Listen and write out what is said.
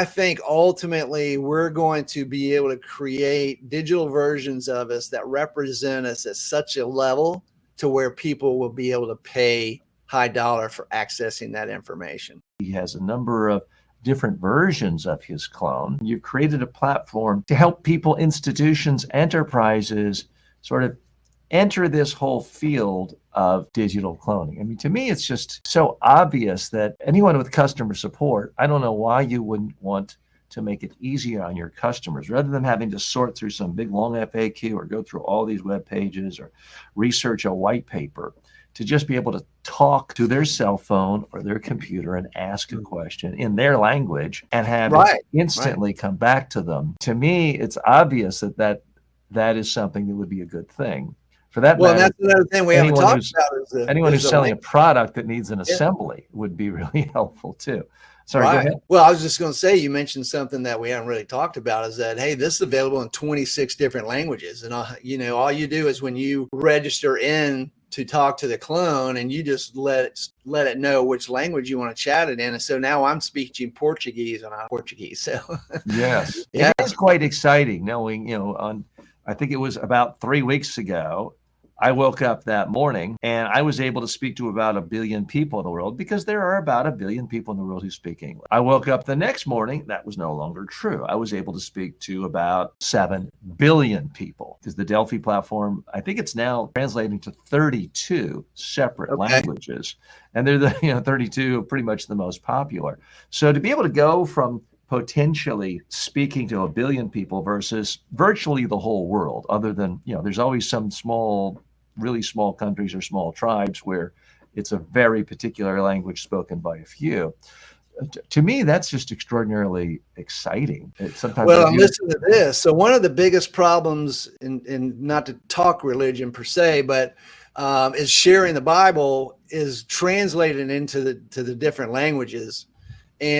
I think ultimately we're going to be able to create digital versions of us that represent us at such a level to where people will be able to pay high dollar for accessing that information. He has a number of different versions of his clone. You've created a platform to help people, institutions, enterprises sort of enter this whole field of digital cloning. I mean, to me, it's just so obvious that anyone with customer support, I don't know why you wouldn't want to make it easier on your customers rather than having to sort through some big long FAQ or go through all these web pages or research a white paper, to just be able to talk to their cell phone or their computer and ask a question in their language and have it instantly come back to them. To me, it's obvious that is something that would be a good thing. For that matter, that's another thing we haven't talked about. Anyone who's selling a product that needs an assembly would be really helpful too. Sorry, go ahead. Well, I was just going to say, you mentioned something that we haven't really talked about is that, hey, this is available in 26 different languages. And, all you do is when you register in to talk to the clone and you just let it know which language you want to chat it in. And so now I'm speaking Portuguese and I'm Portuguese. So yes, it is quite exciting knowing, I think it was about 3 weeks ago, I woke up that morning and I was able to speak to about 1 billion people in the world because there are about 1 billion people in the world who speak English. I woke up the next morning, that was no longer true. I was able to speak to about 7 billion people because the Delphi platform, I think it's now translating to 32 separate languages. And they're the 32 pretty much the most popular. So to be able to go from potentially speaking to 1 billion people versus virtually the whole world, other than, there's always some really small countries or small tribes where it's a very particular language spoken by a few. To me, that's just extraordinarily exciting. Sometimes I'm listening to this. So one of the biggest problems, in not to talk religion per se, but is sharing the Bible is translated into the different languages. And